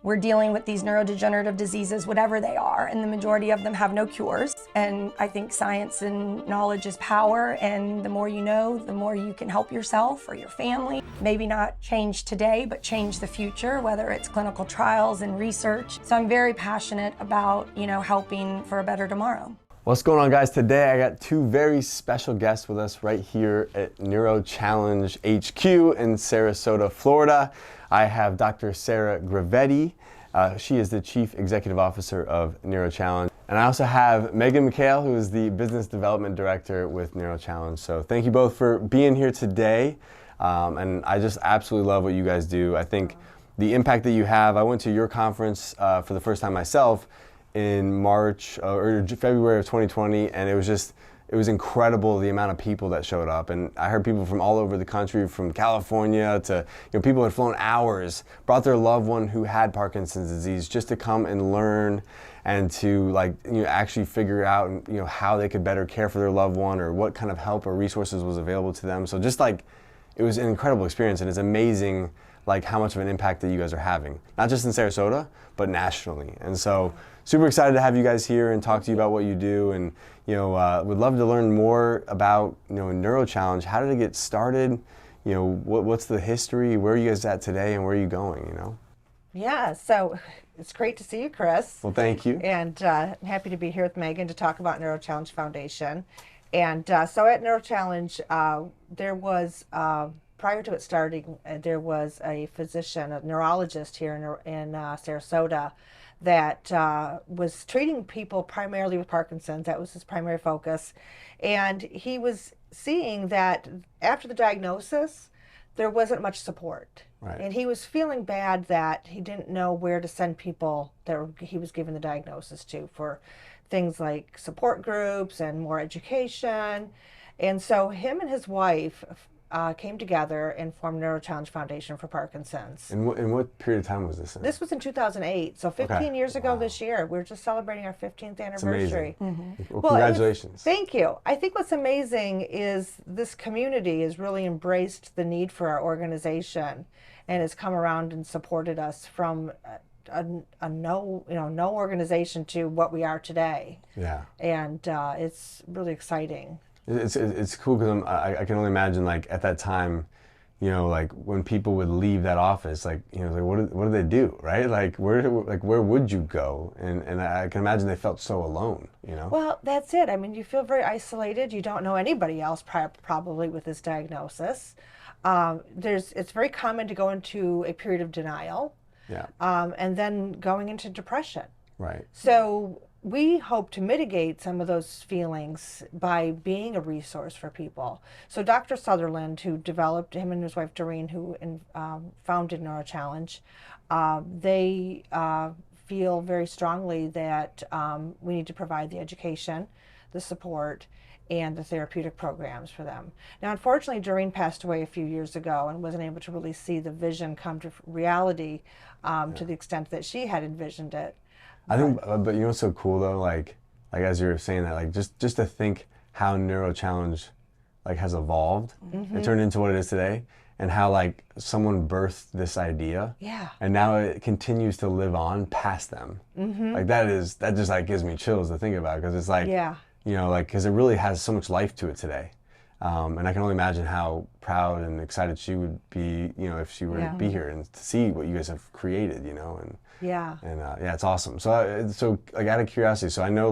We're dealing with these neurodegenerative diseases, whatever they are, and the majority of them have no cures. And I think science and knowledge is power, and the more you know, the more you can help yourself or your family. Maybe not change today, but change the future, whether it's clinical trials and research. So I'm very passionate about, helping for a better tomorrow. What's going on, guys? Today I got two very special guests with us right here at Neuro Challenge HQ in Sarasota, Florida. I have Dr. Sara Grivetti. She is the Chief Executive Officer of Neuro Challenge. And I also have Micale, who is the Business Development Director with Neuro Challenge. So thank you both for being here today. And I just absolutely love what you guys do. I think the impact that you have, I went to your conference for the first time myself in March or February of 2020, and it was incredible the amount of people that showed up. And I heard people from all over the country, from California to people who had flown hours, brought their loved one who had Parkinson's disease just to come and learn and to actually figure out how they could better care for their loved one, or what kind of help or resources was available to them. So just it was an incredible experience, and it's amazing how much of an impact that you guys are having, not just in Sarasota, but nationally. And so super excited to have you guys here and talk to you about what you do, and would love to learn more about Neuro Challenge. How did it get started? What's the history? Where are you guys at today, and where are you going? Yeah, so it's great to see you, Kris. Well, thank you. And I'm happy to be here with Megan to talk about Neuro Challenge Foundation. And so at Neuro Challenge, there was prior to it starting, there was a physician, a neurologist here in Sarasota, that was treating people primarily with Parkinson's. That was his primary focus. And he was seeing that after the diagnosis, there wasn't much support. Right. And he was feeling bad that he didn't know where to send people that he was given the diagnosis to for things like support groups and more education. And so him and his wife came together and formed Neuro Challenge Foundation for Parkinson's. And what period of time was this in? This was in 2008, so 15 years ago Wow. this year. We're just celebrating our 15th anniversary. It's amazing. Mm-hmm. Well, congratulations. Thank you. I think what's amazing is this community has really embraced the need for our organization and has come around and supported us from no organization to what we are today. Yeah. And it's really exciting. It's cool because I can only imagine at that time, when people would leave that office, what do they do, right? Where would you go? And I can imagine they felt so alone, Well, that's it. I mean, you feel very isolated. You don't know anybody else probably with this diagnosis. It's very common to go into a period of denial. Yeah. And then going into depression. Right. So we hope to mitigate some of those feelings by being a resource for people. So Dr. Sutherland, who developed, him and his wife Doreen, who founded Neuro Challenge, they feel very strongly that we need to provide the education, the support, and the therapeutic programs for them. Now, unfortunately, Doreen passed away a few years ago and wasn't able to really see the vision come to reality to the extent that she had envisioned it. I think, but what's so cool though, as you were saying that, just to think how Neuro Challenge has evolved and turned into what it is today, and how someone birthed this idea, yeah, and now it continues to live on past them. That just gives me chills to think about, because it's yeah, because it really has so much life to it today. And I can only imagine how proud and excited she would be, if she were to be here and to see what you guys have created, and yeah, and it's awesome. So out of curiosity, so I know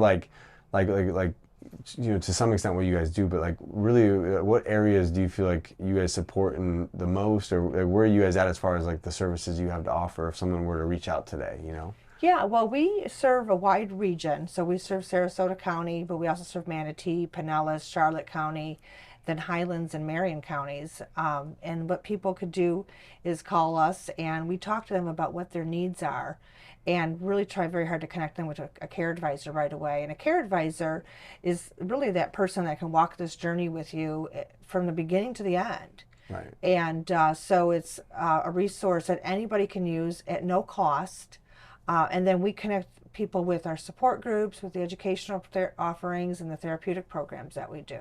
to some extent what you guys do, but really, what areas do you feel you guys support in the most, or where are you guys at as far as the services you have to offer if someone were to reach out today, Yeah, well, we serve a wide region. So we serve Sarasota County, but we also serve Manatee, Pinellas, Charlotte County, then Highlands and Marion counties. And what people could do is call us, and we talk to them about what their needs are, and really try very hard to connect them with a care advisor right away. And a care advisor is really that person that can walk this journey with you from the beginning to the end. Right. And so it's a resource that anybody can use at no cost. And then we connect people with our support groups, with the educational offerings and the therapeutic programs that we do.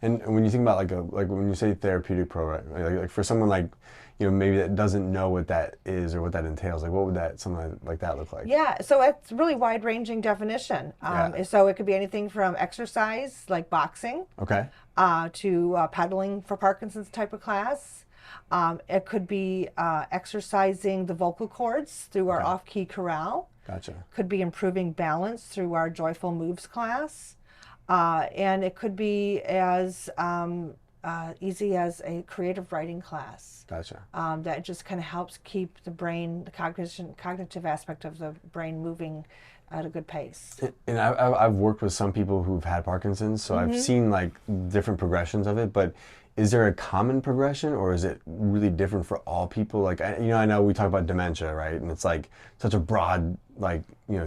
And when you think about like when you say therapeutic program, like for someone like, maybe that doesn't know what that is or what that entails, like what would something like that look like? Yeah, so it's really wide-ranging definition. So it could be anything from exercise, like boxing, Okay. to pedaling for Parkinson's type of class. It could be exercising the vocal cords through our off-key chorale. Gotcha. Could be improving balance through our Joyful Moves class. And it could be as easy as a creative writing class. Gotcha. That just kind of helps keep the brain, the cognitive aspect of the brain moving at a good pace. And I've worked with some people who've had Parkinson's, so I've seen like different progressions of it, but is there a common progression or is it really different for all people? Like, I know we talk about dementia, right? And it's like such a broad,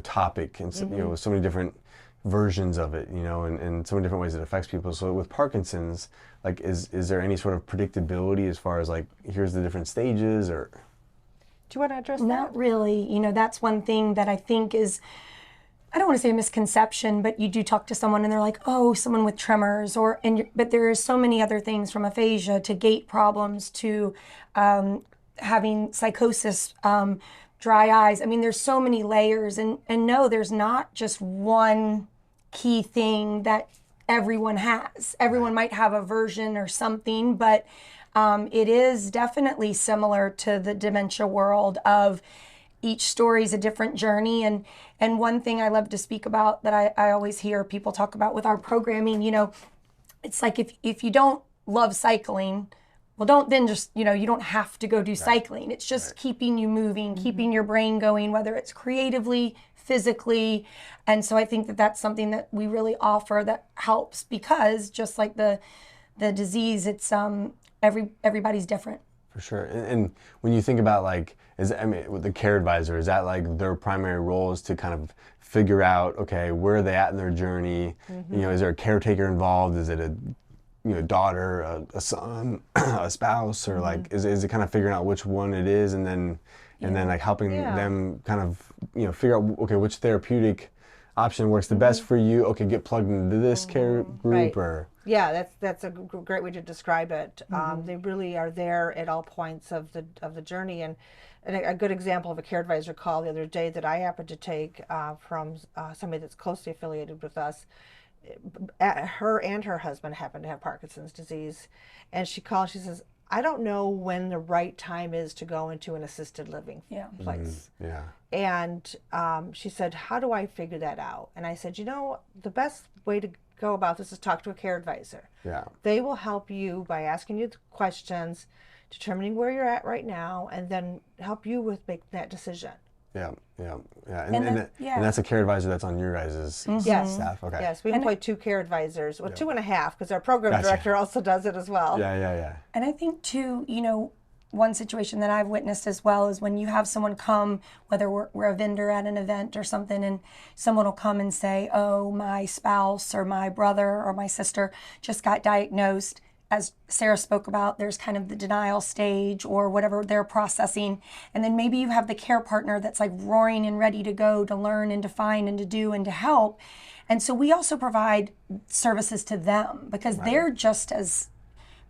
topic and so, so many different versions of it, and so many different ways it affects people. So with Parkinson's, like, is there any sort of predictability as far as like, here's the different stages or? Do you want to address that? Not really. That's one thing that I think is, I don't want to say a misconception, but you do talk to someone and they're like, oh, someone with tremors, but there are so many other things from aphasia to gait problems to having psychosis, dry eyes. I mean, there's so many layers, and no, there's not just one key thing that everyone has. Everyone might have a version or something, but it is definitely similar to the dementia world of each story is a different journey. And one thing I love to speak about that I always hear people talk about with our programming, it's like if you don't love cycling, well, don't then just, you don't have to go do cycling. It's just keeping you moving, keeping your brain going, whether it's creatively, physically. And so I think that that's something that we really offer that helps, because just like the disease, it's everybody's different. For sure. And when you think about with the care advisor, is that like their primary role is to kind of figure out, okay, where are they at in their journey? Is there a caretaker involved? Is it a daughter, a son, a spouse, or like is it kind of figuring out which one it is, and then like helping them kind of figure out, okay, which therapeutic option works the best for you? Okay, get plugged into this care group, or that's a great way to describe it. They really are there at all points of the journey, and a good example of a care advisor call the other day that I happened to take from somebody that's closely affiliated with us. Her and her husband happen to have Parkinson's disease, and she called. She says, I don't know when the right time is to go into an assisted living place. And she said, how do I figure that out? And I said, the best way to go about this is talk to a care advisor. They will help you by asking you the questions, determining where you're at right now, and then help you with making that decision. And that's a care advisor that's on your guys' staff. Okay. Yes, we employ 2 care advisors, well, 2.5, because our program director also does it as well. And I think too, one situation that I've witnessed as well is when you have someone come, whether we're a vendor at an event or something, and someone will come and say, oh, my spouse or my brother or my sister just got diagnosed. As Sara spoke about, there's kind of the denial stage or whatever they're processing. And then maybe you have the care partner that's like roaring and ready to go to learn and to find and to do and to help. And so we also provide services to them, because they're just as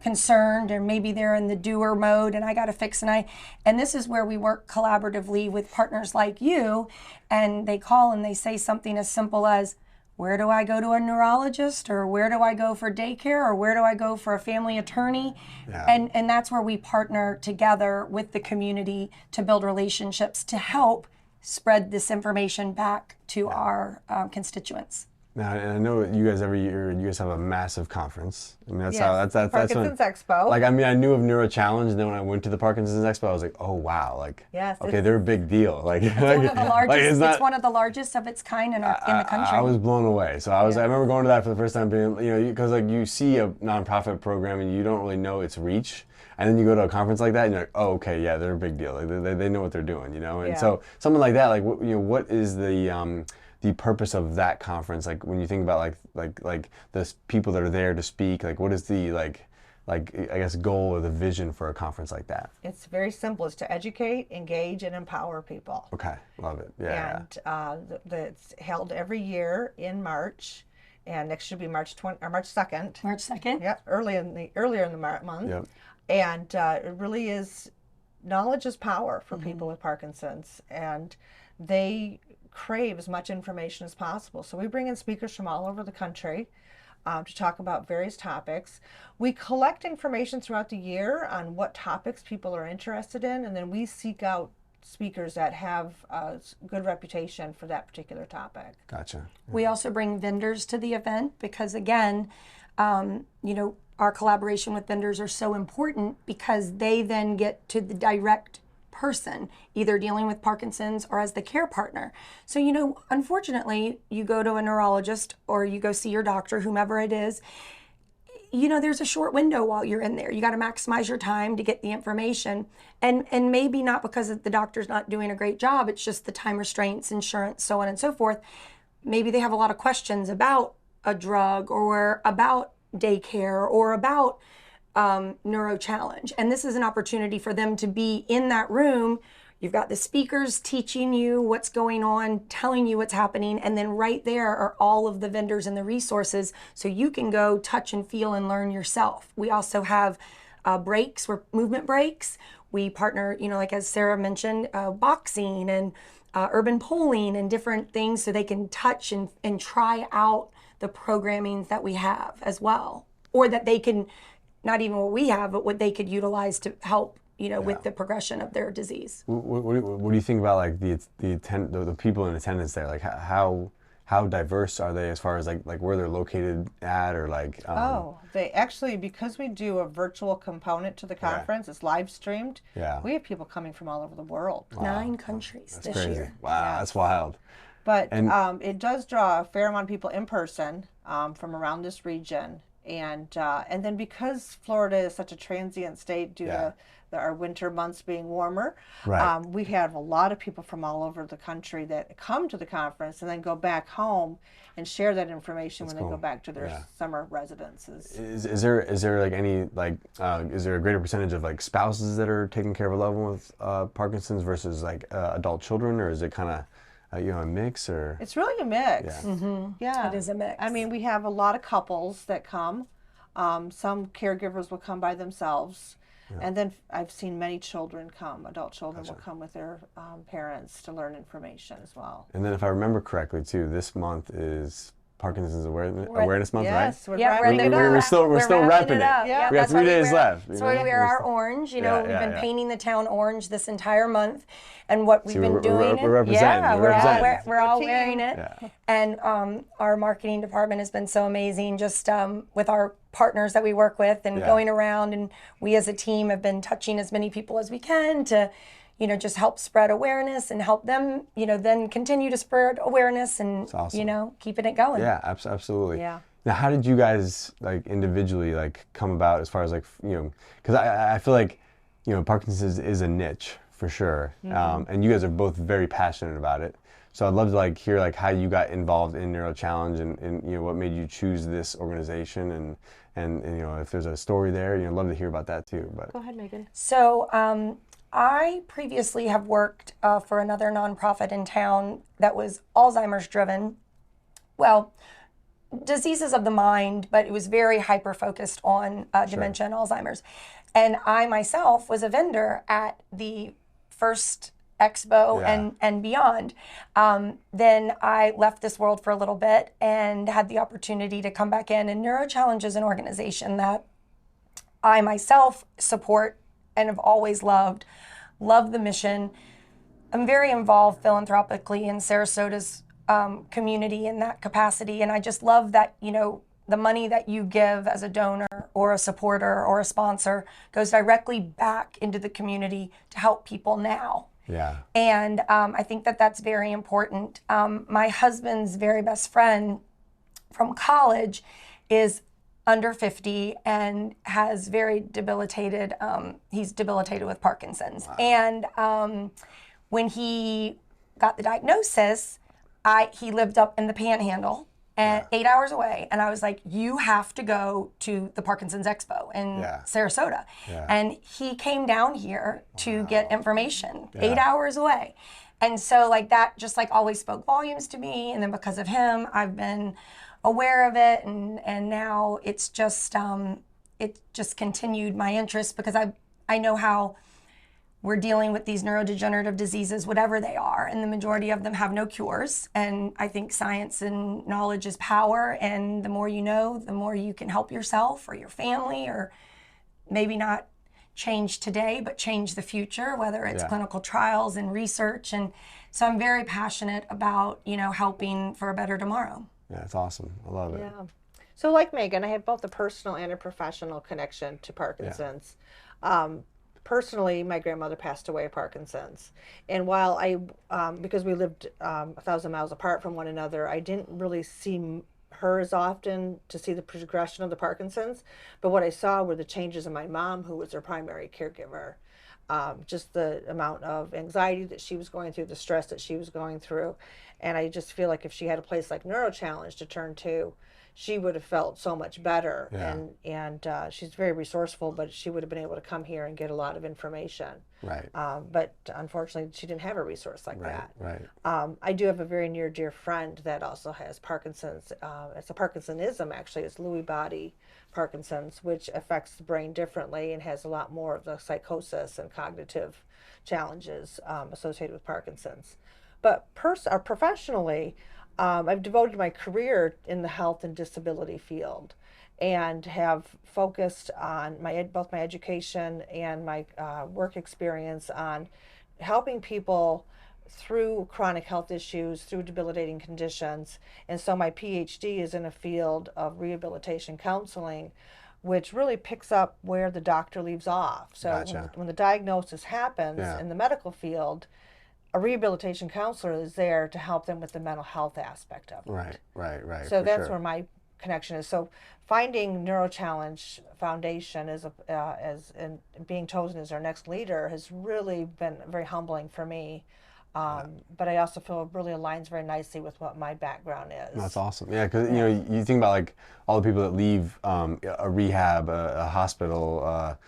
concerned, or maybe they're in the doer mode and I got to fix, and this is where we work collaboratively with partners like you, and they call and they say something as simple as, where do I go to a neurologist, or where do I go for daycare, or where do I go for a family attorney? And that's where we partner together with the community to build relationships to help spread this information back to our constituents. Now, and I know you guys every year you guys have a massive conference. I mean, that's Parkinson's Expo. Like, I mean, I knew of Neuro Challenge, and then when I went to the Parkinson's Expo, I was like, oh wow, like, okay, they're a big deal. Like, it's one of the largest. It's one of the largest of its kind in the country. I was blown away. So I remember going to that for the first time, being, because like you see a nonprofit program and you don't really know its reach. And then you go to a conference like that, and you're like, oh, okay, yeah, they're a big deal. Like, they know what they're doing, And so something like that, like, what is the purpose of that conference? Like, when you think about like the people that are there to speak, like, what is the like, I guess, goal or the vision for a conference like that? It's very simple. It's to educate, engage, and empower people. Okay, love it. Yeah. And it's held every year in March, and next should be March 2nd. March 2nd. Yeah, earlier in the month. Yep. And it really is, knowledge is power for people with Parkinson's, and they crave as much information as possible. So we bring in speakers from all over the country to talk about various topics. We collect information throughout the year on what topics people are interested in, and then we seek out speakers that have a good reputation for that particular topic. Gotcha. We also bring vendors to the event because, again, our collaboration with vendors are so important because they then get to the direct person, either dealing with Parkinson's or as the care partner. So, unfortunately, you go to a neurologist or you go see your doctor, whomever it is, there's a short window while you're in there. You got to maximize your time to get the information. And maybe not because the doctor's not doing a great job, it's just the time restraints, insurance, so on and so forth. Maybe they have a lot of questions about a drug or about daycare or about Neuro Challenge. And this is an opportunity for them to be in that room. You've got the speakers teaching you what's going on, telling you what's happening, and then right there are all of the vendors and the resources so you can go touch and feel and learn yourself. We also have breaks, movement breaks. We partner, like as Sara mentioned, boxing and urban polling and different things so they can touch and try out the programming that we have as well. Or that they can, not even what we have, but what they could utilize to help with the progression of their disease. What do you think about like the people in attendance there? Like how diverse are they as far as like where they're located at or like? They actually, because we do a virtual component to the conference, it's live streamed. Yeah. We have people coming from all over the world. Wow. 9 countries That's this crazy. year. Wow, that's wild. But it does draw a fair amount of people in person from around this region. And then because Florida is such a transient state due to our winter months being warmer, right. We have a lot of people from all over the country that come to the conference and then go back home and share that information when they go back to their summer residences. Is there like any is there a greater percentage of like spouses that are taking care of a loved one with Parkinson's versus like adult children, or is it kind of a mix? Or it's really a mix. Yeah. Mm-hmm. Yeah, it is a mix. I mean, we have a lot of couples that come. Some caregivers will come by themselves. And then I've seen many children come, adult children will come with their parents to learn information as well. And then if I remember correctly too, this month is Parkinson's Awareness Month, right? Yes, we're wrapping it up. We're still repping it. Yeah. We have 3 days left. So we wear our orange. We've been painting the town orange this entire month, and what we've been doing. We're representing. We're all wearing it. Yeah. And our marketing department has been so amazing, just with our partners that we work with and going around, and we as a team have been touching as many people as we can to just help spread awareness and help them, then continue to spread awareness and, awesome. Keeping it going. Yeah, absolutely. Yeah. Now, how did you guys like individually like come about as far as like, because I feel like, Parkinson's is a niche for sure. Mm-hmm. And you guys are both very passionate about it. So I'd love to like hear like how you got involved in Neuro Challenge and what made you choose this organization and if there's a story there, I'd love to hear about that too. But go ahead, Megan. So, I previously have worked for another nonprofit in town that was Alzheimer's driven. Well, diseases of the mind, but it was very hyper-focused on dementia and Alzheimer's. And I myself was a vendor at the first expo and beyond. Then I left this world for a little bit and had the opportunity to come back in. And Neuro Challenge is an organization that I myself support and have always love the mission. I'm very involved philanthropically in Sarasota's community in that capacity, and I just love that, the money that you give as a donor or a supporter or a sponsor goes directly back into the community to help people now. Yeah. And I think that that's very important. My husband's very best friend from college is under 50 and has very debilitated, he's debilitated with Parkinson's. Wow. And when he got the diagnosis, he lived up in the Panhandle and 8 hours away. And I was like, you have to go to the Parkinson's Expo in Sarasota. And he came down here to get information 8 hours away. And so like that just like always spoke volumes to me. And then because of him, I've been aware of it. And now it's just, it just continued my interest because I know how we're dealing with these neurodegenerative diseases, whatever they are, and the majority of them have no cures. And I think science and knowledge is power, and the more you know, the more you can help yourself or your family, or maybe not change today, but change the future, whether it's clinical trials and research. And so I'm very passionate about, helping for a better tomorrow. Yeah, it's awesome. I love it. Yeah. So like Megan, I have both a personal and a professional connection to Parkinson's. Personally, my grandmother passed away of Parkinson's. And while because we lived 1,000 miles apart from one another, I didn't really see her as often to see the progression of the Parkinson's. But what I saw were the changes in my mom, who was her primary caregiver. Just the amount of anxiety that she was going through, the stress that she was going through. And I just feel like if she had a place like Neuro Challenge to turn to, she would have felt so much better. And she's very resourceful, but she would have been able to come here and get a lot of information. Right. But unfortunately, she didn't have a resource like that. Right. I do have a very near dear friend that also has Parkinson's. It's a Parkinsonism, actually. It's Lewy body Parkinson's, which affects the brain differently and has a lot more of the psychosis and cognitive challenges associated with Parkinson's. But professionally, I've devoted my career in the health and disability field and have focused on both my education and my work experience on helping people through chronic health issues, through debilitating conditions. And so my PhD is in a field of rehabilitation counseling, which really picks up where the doctor leaves off. So when the diagnosis happens in the medical field, a rehabilitation counselor is there to help them with the mental health aspect of it. Right. So that's where my connection is. So finding Neuro Challenge Foundation and being chosen as our next leader has really been very humbling for me. But I also feel it really aligns very nicely with what my background is. That's awesome. Yeah, because you think about like all the people that leave a rehab, a hospital,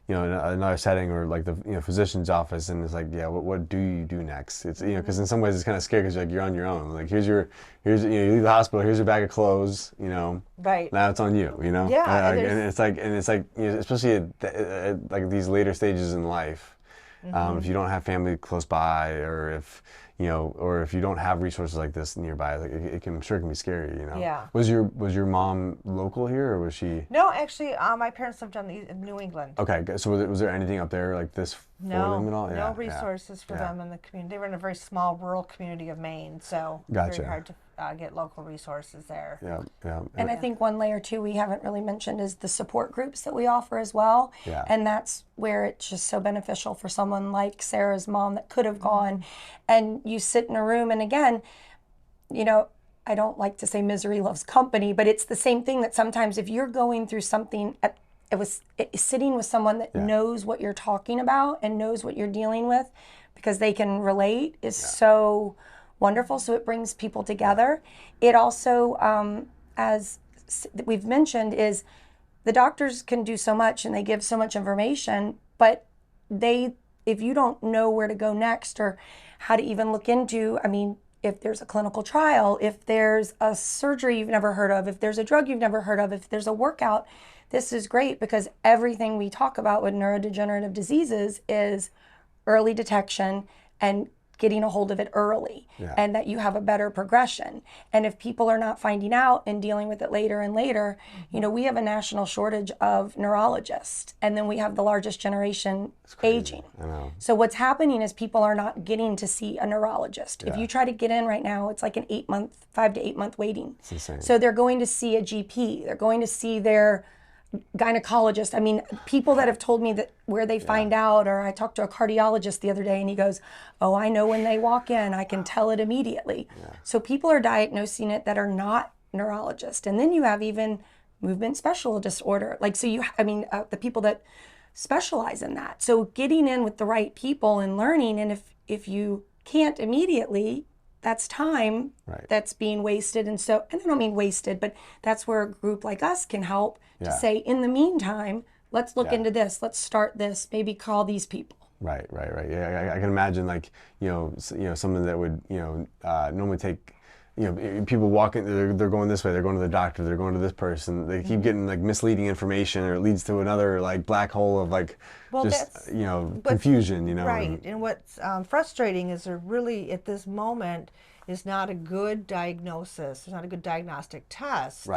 in another setting, or like the physician's office, and it's like, what do you do next? It's because in some ways it's kind of scary because like you're on your own. Like here's you leave the hospital, here's your bag of clothes, Right. Now it's on you, Yeah. And it's like especially at like these later stages in life, if you don't have family close by, or if you don't have resources like this nearby, like it can be scary, Yeah. Was your mom local here, or was she? No, actually, my parents lived in New England. Okay, so was there anything up there like this for them at all? No resources for them in the community. They were in a very small rural community of Maine, so very hard to get local resources there. Yeah. And I think one layer too we haven't really mentioned is the support groups that we offer as well. Yeah. And that's where it's just so beneficial for someone like Sarah's mom that could have gone. And you sit in a room, and again, I don't like to say misery loves company, but it's the same thing that sometimes if you're going through something, sitting with someone that knows what you're talking about and knows what you're dealing with, because they can relate, is so wonderful. So it brings people together. It also, as we've mentioned, is the doctors can do so much and they give so much information, but if you don't know where to go next or how to even look into, if there's a clinical trial, if there's a surgery you've never heard of, if there's a drug you've never heard of, if there's a workout, this is great, because everything we talk about with neurodegenerative diseases is early detection and getting a hold of it early, and that you have a better progression. And if people are not finding out and dealing with it later and later, we have a national shortage of neurologists, and then we have the largest generation aging. I know. So what's happening is people are not getting to see a neurologist. If you try to get in right now, it's like an 5 to 8 month waiting. It's insane. So they're going to see a GP, they're going to see their gynecologist. People that have told me that where they find out, or I talked to a cardiologist the other day and he goes, oh, I know when they walk in, I can tell it immediately. So people are diagnosing it that are not neurologists. And then you have even movement special disorder. The people that specialize in that. So getting in with the right people and learning, and if you can't immediately, that's time that's being wasted. And so, and I don't mean wasted, but that's where a group like us can help to say, in the meantime, let's look into this, let's start this, maybe call these people. Right. Yeah, I can imagine, like, something that would, normally take, people walking, they're going this way, they're going to the doctor, they're going to this person, they keep getting like misleading information, or it leads to another like black hole of like, confusion, Right, and what's frustrating is there really, at this moment, is not a good diagnosis, there's not a good diagnostic test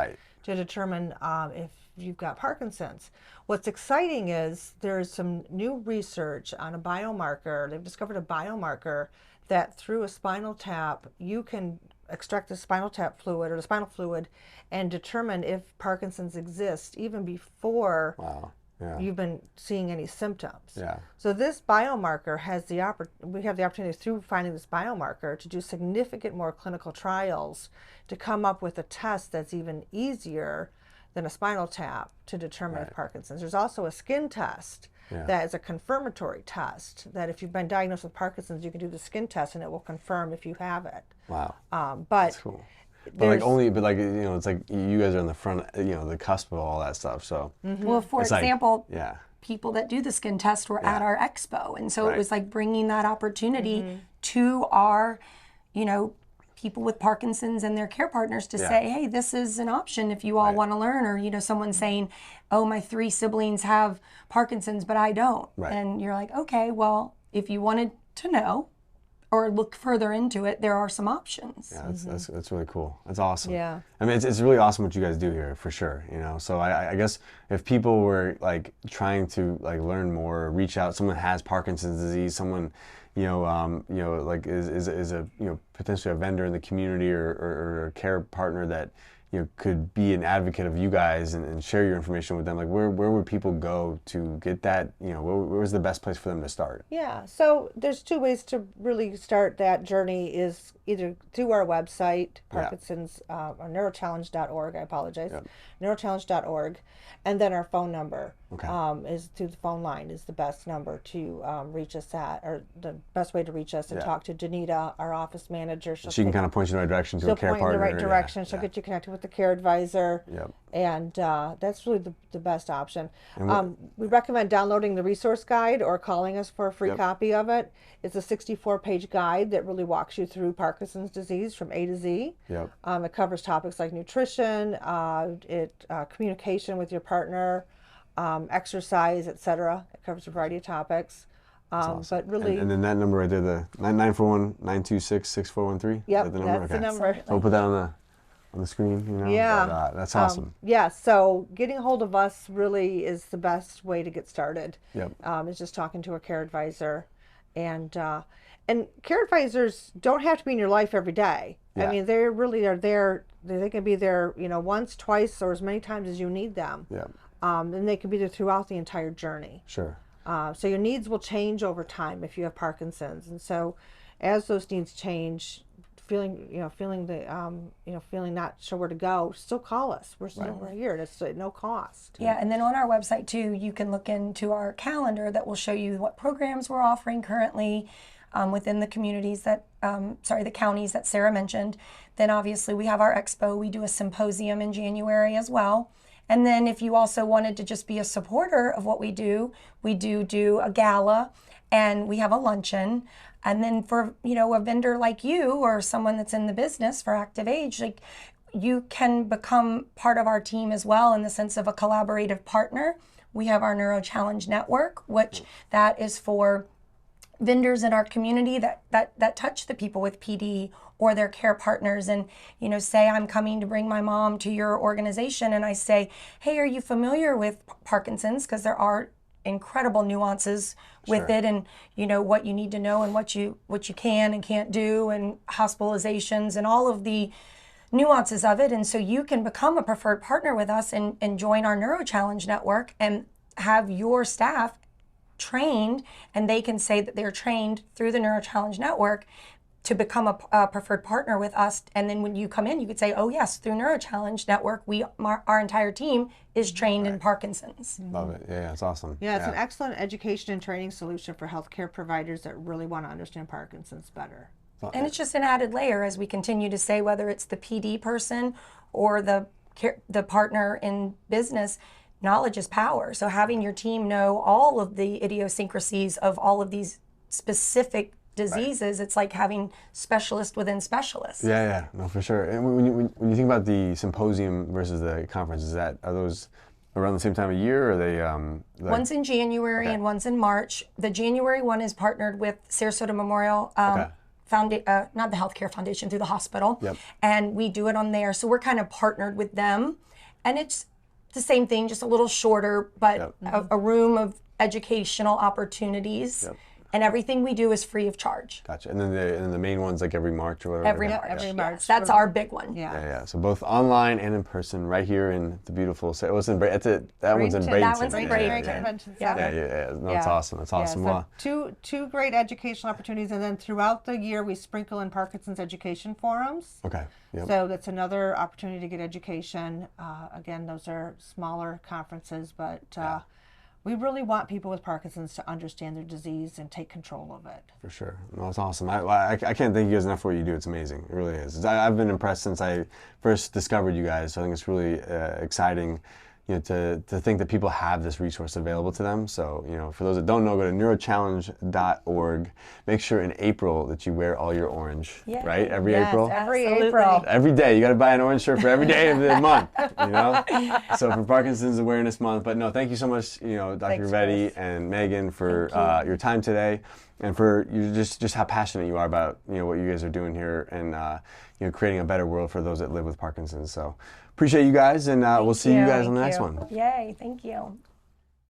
to determine if you've got Parkinson's. What's exciting is there's some new research on a biomarker. They've discovered a biomarker that through a spinal tap, you can extract the spinal tap fluid or the spinal fluid and determine if Parkinson's exists even before you've been seeing any symptoms. So this biomarker has we have the opportunity through finding this biomarker to do significant more clinical trials to come up with a test that's even easier than a spinal tap to determine if Parkinson's. There's also a skin test that is a confirmatory test, that if you've been diagnosed with Parkinson's, you can do the skin test and it will confirm if you have it. Wow. But that's cool. But it's like you guys are on the front, the cusp of all that stuff. So well, for example, people that do the skin test were at our expo, and so it was like bringing that opportunity to our, people with Parkinson's and their care partners to say, hey, this is an option if you all want to learn, or someone saying, oh, my 3 siblings have Parkinson's but I don't, and you're like, okay, well, if you wanted to know or look further into it, there are some options. Yeah, that's really cool. That's awesome. Yeah. I mean, it's really awesome what you guys do here, for sure. So I guess if people were like trying to like learn more, reach out, someone has Parkinson's disease, someone like is a potentially a vendor in the community or a care partner that could be an advocate of you guys and share your information with them, like where would people go to get that, where's the best place for them to start? Yeah, so there's 2 ways to really start that journey, is either through our website, Parkinson's, or neurochallenge.org, I apologize, neurochallenge.org, and then our phone number is through the phone line is the best number to reach us at, or the best way to reach us, and talk to Danita, our office manager. She can kind of point you in the right direction to a care partner. She'll point you in the right direction. She'll get you connected with the care advisor. And that's really the best option. We recommend downloading the resource guide or calling us for a free copy of it. It's a 64-page guide that really walks you through Parkinson's disease from A to Z. It covers topics like nutrition, communication with your partner, exercise, etc. It covers a variety of topics. Awesome. But really, and then that number right there, the 941-926-6413. Yep, is that the number? that's the number. So we'll put that on the screen. But, that's awesome. So getting a hold of us really is the best way to get started. Is just talking to a care advisor, and care advisors don't have to be in your life every day. I mean, they really are there. They can be there, once, twice, or as many times as you need them. And they can be there throughout the entire journey. Sure. So your needs will change over time if you have Parkinson's, and so as those needs change, feeling not sure where to go, still call us. We're here. It's at no cost. Yeah, and then on our website too, you can look into our calendar that will show you what programs we're offering currently within the communities that, the counties that Sara mentioned. Then obviously we have our expo. We do a symposium in January as well. And then if you also wanted to just be a supporter of what we do do a gala, and we have a luncheon. And then for, a vendor like you or someone that's in the business for ActivAge, like, you can become part of our team as well in the sense of a collaborative partner. We have our Neuro Challenge Network, which that is for vendors in our community that touch the people with PD or their care partners, and say I'm coming to bring my mom to your organization, and I say, hey, are you familiar with Parkinson's? Because there are incredible nuances with it, and what you need to know and what you can and can't do, and hospitalizations and all of the nuances of it. And so you can become a preferred partner with us and join our Neuro Challenge Network and have your staff trained, and they can say that they're trained through the Neuro Challenge Network to become a preferred partner with us. And then when you come in, you could say, oh yes, through Neuro Challenge Network, our entire team is trained in Parkinson's. Love it. Yeah, it's awesome. Yeah, it's an excellent education and training solution for healthcare providers that really want to understand Parkinson's better. And it's just an added layer, as we continue to say, whether it's the PD person or the partner in business. Knowledge is power. So having your team know all of the idiosyncrasies of all of these specific diseases, it's like having specialist within specialists. Yeah, no, for sure. And when you think about the symposium versus the conference, are those around the same time of year, or are they? One's in January and one's in March. The January one is partnered with Sarasota Memorial not the Healthcare Foundation, through the hospital. Yep. And we do it on there. So we're kind of partnered with them. And it's the same thing, just a little shorter, but a room of educational opportunities. Yep. And everything we do is free of charge. Gotcha. And then the main one's like every March or whatever. Every March. Yes, that's our big one. Yeah. So both online and in person, right here in the beautiful. That one's in Bradenton. That one's in Bradenton. Yeah. No, it's awesome. It's awesome. So two great educational opportunities, and then throughout the year we sprinkle in Parkinson's education forums. Okay. Yep. So that's another opportunity to get education. Again, those are smaller conferences, but. We really want people with Parkinson's to understand their disease and take control of it. For sure. No, it's awesome. I can't thank you guys enough for what you do. It's amazing. It really is. I've been impressed since I first discovered you guys. So I think it's really exciting, to think that people have this resource available to them. So, for those that don't know, go to neurochallenge.org. Make sure in April that you wear all your orange, right? Every April? Every April. Every day. You got to buy an orange shirt for every day of the month, So for Parkinson's Awareness Month. But no, thank you so much, Dr. Grivetti and Megan, for your time today, and for just how passionate you are about, what you guys are doing here, and creating a better world for those that live with Parkinson's. So appreciate you guys, and we'll see you guys on the next one. Yay, thank you.